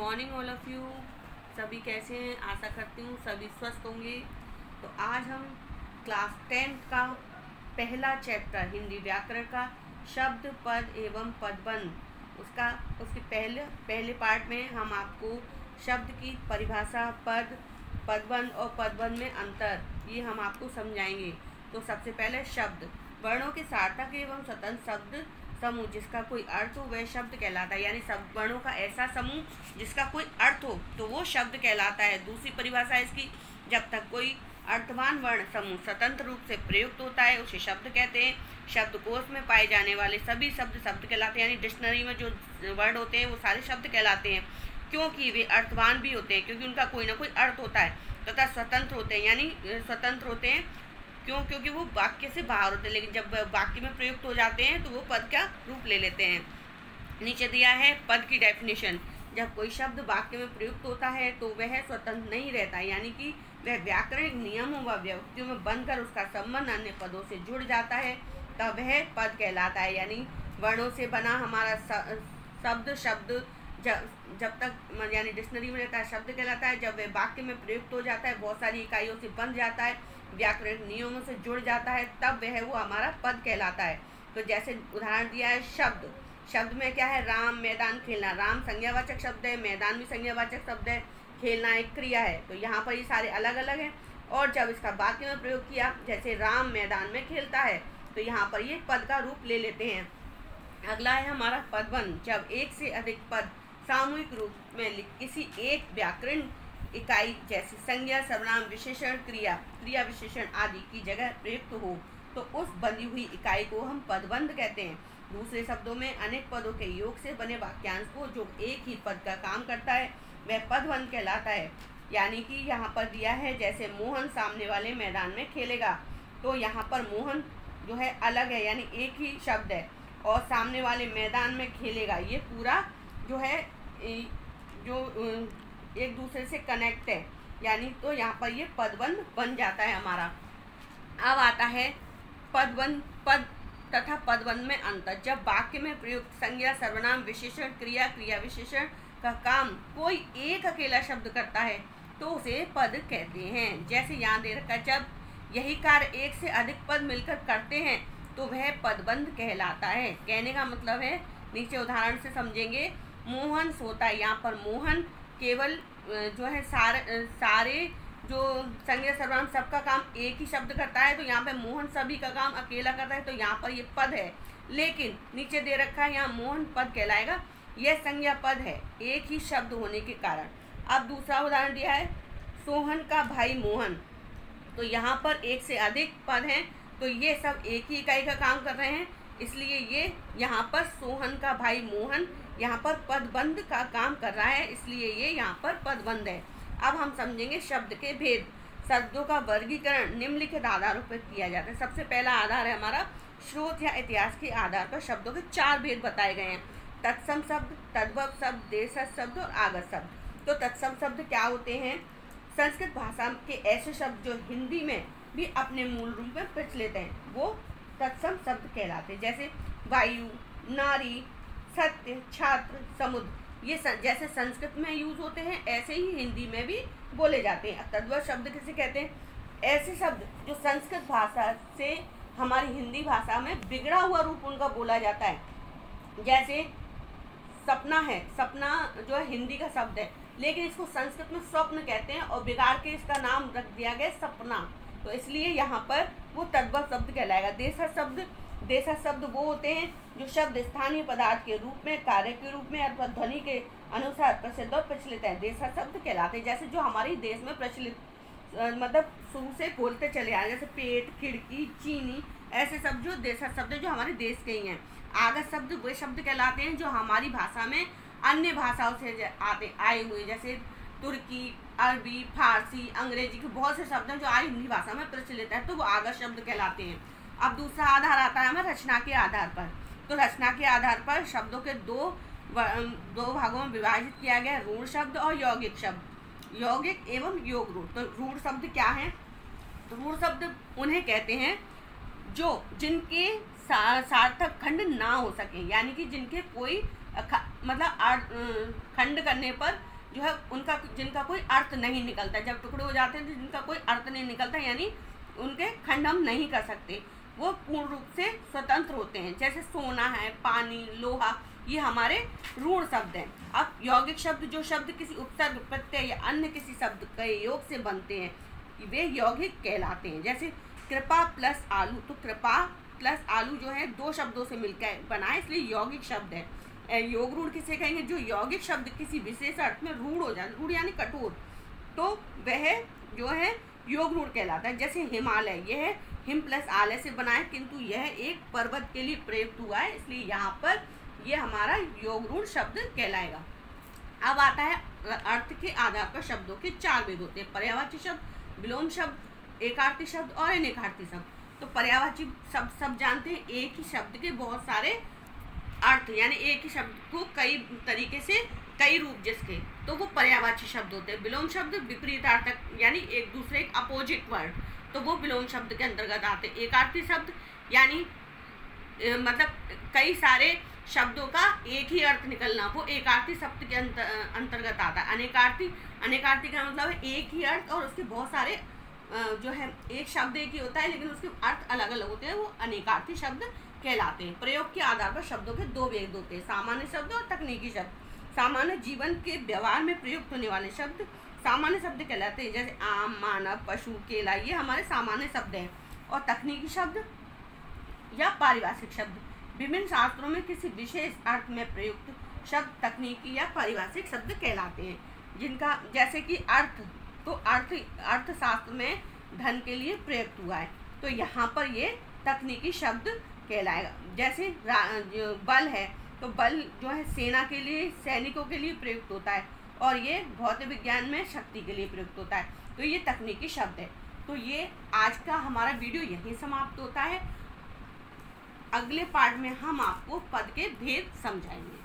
Morning all of you. सभी कैसे हैं? आशा करती हूँ सभी स्वस्थ होंगे। तो आज हम क्लास 10 का पहला चैप्टर हिंदी व्याकरण का शब्द पद एवं पदबंध उसके पहले पार्ट में हम आपको शब्द की परिभाषा, पद, पदबंध और पदबंध में अंतर ये हम आपको समझाएंगे। तो सबसे पहले शब्द, वर्णों के सार्थक एवं स्वतंत्र शब्द समूह जिसका कोई अर्थ हो वह शब्द कहलाता है। यानी सब वर्णों का ऐसा समूह जिसका कोई अर्थ हो तो वो शब्द कहलाता है। दूसरी परिभाषा इसकी, जब तक कोई अर्थवान वर्ण समूह स्वतंत्र रूप से प्रयुक्त होता है उसे शब्द कहते हैं। शब्दकोश में पाए जाने वाले सभी शब्द कहलाते हैं। यानी डिक्शनरी में जो वर्ड होते हैं वो सारे शब्द कहलाते हैं, क्योंकि वे अर्थवान भी होते हैं, क्योंकि उनका कोई ना कोई अर्थ होता है, तथा स्वतंत्र होते हैं। यानी स्वतंत्र होते हैं क्योंकि वो वाक्य से बाहर होते हैं, लेकिन जब वाक्य में प्रयुक्त हो जाते हैं तो वो पद का रूप ले लेते हैं। नीचे दिया है पद की डेफिनेशन। जब कोई शब्द वाक्य में प्रयुक्त होता है तो वह स्वतंत्र नहीं रहता, यानी कि वह व्याकरणिक नियमों व व्यक्तियों में बनकर उसका संबंध अन्य पदों से जुड़ जाता है, तब वह पद कहलाता है। यानी वर्णों से बना हमारा शब्द जब तक यानी डिक्शनरी में रहता है शब्द कहलाता है। जब वह वाक्य में प्रयुक्त हो जाता है, बहुत सारी इकाइयों से बन जाता है, व्याकरणिक नियमों से जुड़ जाता है, तब वह वो हमारा पद कहलाता है। तो जैसे उदाहरण दिया है शब्द में क्या है? राम, मैदान, खेलना। राम संज्ञावाचक शब्द है, मैदान भी संज्ञावाचक शब्द है, खेलना एक क्रिया है। तो यहाँ पर ये सारे अलग अलग हैं, और जब इसका वाक्य में प्रयोग किया, जैसे राम मैदान में खेलता है, तो यहाँ पर ये पद का रूप ले लेते हैं। अगला है हमारा पदबंध। जब एक से अधिक पद सामूहिक रूप में किसी एक व्याकरण इकाई जैसे संज्ञा, सर्वनाम, विशेषण, क्रिया विशेषण आदि की जगह प्रयुक्त हो तो उस बंधी हुई इकाई को हम पदबंध कहते हैं। दूसरे शब्दों में अनेक पदों के योग से बने वाक्यांश को जो एक ही पद का काम करता है वह पदबंध कहलाता है। यानी कि यहाँ पर दिया है जैसे मोहन सामने वाले मैदान में खेलेगा, तो यहाँ पर मोहन जो है अलग है, यानी एक ही शब्द है, और सामने वाले मैदान में खेलेगा ये पूरा जो है जो एक दूसरे से कनेक्ट है, यानी तो यहाँ पर ये पदबंध बन जाता है हमारा। अब आता है पद तथा पदबंध में अंतर। जब वाक्य में प्रयुक्त संज्ञा, सर्वनाम, विशेषण, क्रिया विशेषण का काम कोई एक अकेला शब्द करता है तो उसे पद कहते हैं। जैसे यहाँ दे रखा है, जब यही कार्य एक से अधिक पद मिलकर करते हैं तो वह पदबंध कहलाता है। कहने का मतलब है, नीचे उदाहरण से समझेंगे। मोहन सोता है, यहाँ पर मोहन केवल जो है सारे जो संज्ञा, सर्वनाम सबका काम एक ही शब्द करता है, तो यहाँ पे मोहन सभी का काम अकेला करता है, तो यहाँ पर ये पद है। लेकिन नीचे दे रखा है यहाँ मोहन पद कहलाएगा, यह संज्ञा पद है एक ही शब्द होने के कारण। अब दूसरा उदाहरण दिया है सोहन का भाई मोहन, तो यहाँ पर एक से अधिक पद हैं, तो ये सब एक ही इकाई का काम कर रहे हैं, इसलिए ये यहाँ पर सोहन का भाई मोहन यहाँ पर पदबंध का काम कर रहा है, इसलिए ये यहाँ पर पदबंध है। अब हम समझेंगे शब्द के भेद। शब्दों का वर्गीकरण निम्नलिखित आधारों पर किया जाता है। सबसे पहला आधार है हमारा स्रोत या इतिहास के आधार पर शब्दों के 4 भेद बताए गए हैं: तत्सम शब्द, तद्भव शब्द, देशज शब्द और आगत शब्द। तो तत्सम शब्द क्या होते हैं? संस्कृत भाषा के ऐसे शब्द जो हिंदी में भी अपने मूल रूप में प्रचलित हैं वो तत्सम शब्द कहलाते हैं। जैसे वायु, नारी, सत्य, छात्र, समुद्र, ये जैसे संस्कृत में यूज होते हैं ऐसे ही हिंदी में भी बोले जाते हैं। तद्भव शब्द किसे कहते हैं? ऐसे शब्द जो संस्कृत भाषा से हमारी हिंदी भाषा में बिगड़ा हुआ रूप उनका बोला जाता है। जैसे सपना है, सपना जो है हिंदी का शब्द है, लेकिन इसको संस्कृत में स्वप्न कहते हैं और बिगाड़ के इसका नाम रख दिया गया सपना, तो इसलिए यहाँ पर वो तद्भव शब्द कहलाएगा। देशज शब्द वो होते हैं जो शब्द स्थानीय पदार्थ के रूप में, कार्य के रूप में अथवा ध्वनि के अनुसार प्रसिद्ध और प्रचलित है, देशज शब्द कहलाते हैं। जैसे जो हमारे देश में प्रचलित मतलब शुरू से बोलते चले आए, जैसे पेट, खिड़की, चीनी, ऐसे शब्द जो देशज शब्द जो हमारे देश के ही हैं। आगत शब्द वे शब्द कहलाते हैं जो हमारी भाषा में अन्य भाषाओं से आए हुए, जैसे तुर्की, अरबी, फारसी, अंग्रेजी के बहुत से शब्द हैं जो आज हिंदी भाषा में प्रचलित है, तो वो आगत शब्द कहलाते हैं। अब दूसरा आधार आता है हमें रचना के आधार पर। तो रचना के आधार पर शब्दों के दो भागों में विभाजित किया गया है, रूढ़ शब्द और यौगिक शब्द, यौगिक एवं योग रूढ़। तो रूढ़ शब्द क्या है? तो रूढ़ शब्द उन्हें कहते हैं जो जिनके सार्थक खंड ना हो सके, यानी कि जिनके कोई मतलब खंड करने पर जो है उनका जिनका कोई अर्थ नहीं निकलता, जब टुकड़े हो जाते हैं तो जिनका कोई अर्थ नहीं निकलता, यानी उनके खंड हम नहीं कर सकते, वो पूर्ण रूप से स्वतंत्र होते हैं। जैसे सोना है, पानी, लोहा, ये हमारे ऋण शब्द हैं। अब यौगिक शब्द, जो शब्द किसी उपसर्ग, प्रत्यय या अन्य किसी शब्द के योग से बनते हैं, वे यौगिक कहलाते हैं। जैसे कृपा प्लस आलू, तो कृपा प्लस आलू जो है दो शब्दों से मिलकर बना है, इसलिए यौगिक शब्द है। योग ऋण किसे कहेंगे? जो यौगिक शब्द किसी विशेष अर्थ में रूढ़ हो जाए, रूढ़ यानी कठोर, तो वह जो है योग ऋण कहलाता है। जैसे हिमालय, यह हिम प्लस आलय से बना है, किंतु यह एक पर्वत के लिए प्रयुक्त हुआ है, इसलिए यहाँ पर यह हमारा योग ऋण शब्द कहलाएगा। अब आता है अर्थ के आधार पर शब्दों के चार भेद होते हैं: पर्यायवाची शब्द, विलोम शब्द, एकार्थी शब्द और अनेकार्थी शब्द। तो पर्यायवाची शब्द सब जानते हैं, एक ही शब्द के बहुत सारे अर्थ, यानी एक ही शब्द को कई तरीके से कई रूप जिसके, तो वो पर्यायवाची शब्द होते हैं। विलोम शब्द विपरीतार्थक, यानी एक दूसरे के अपोजिट वर्ड, तो वो विलोम शब्द के अंतर्गत आते हैं। एकार्थी शब्द यानी मतलब कई सारे शब्दों का एक ही अर्थ निकलना, वो एकार्थी शब्द के अंतर्गत आता है। अनेकार्थी का मतलब है एक ही अर्थ और उसके बहुत सारे जो है, एक शब्द एक ही होता है लेकिन उसके अर्थ अलग अलग होते हैं, वो अनेकार्थी शब्द कहलाते हैं। प्रयोग के आधार पर शब्दों के दो भेद होते हैं: सामान्य शब्द और तकनीकी शब्द। सामान्य जीवन के व्यवहार में प्रयुक्त होने वाले शब्द सामान्य शब्द कहलाते हैं। जैसे आम, मानव, पशु, केला, ये हमारे सामान्य शब्द हैं। और तकनीकी शब्द या पारिभाषिक शब्द विभिन्न शास्त्रों में किसी विशेष अर्थ में प्रयुक्त शब्द तकनीकी या पारिभाषिक शब्द कहलाते हैं। जिनका जैसे कि अर्थ, तो अर्थशास्त्र में धन के लिए प्रयुक्त हुआ है, तो यहाँ पर ये तकनीकी शब्द कहलाएगा। जैसे जो बल है, तो बल जो है सेना के लिए, सैनिकों के लिए प्रयुक्त होता है, और ये भौतिक विज्ञान में शक्ति के लिए प्रयुक्त होता है, तो ये तकनीकी शब्द है। तो ये आज का हमारा वीडियो यहीं समाप्त होता है। अगले पार्ट में हम आपको पद के भेद समझाएंगे।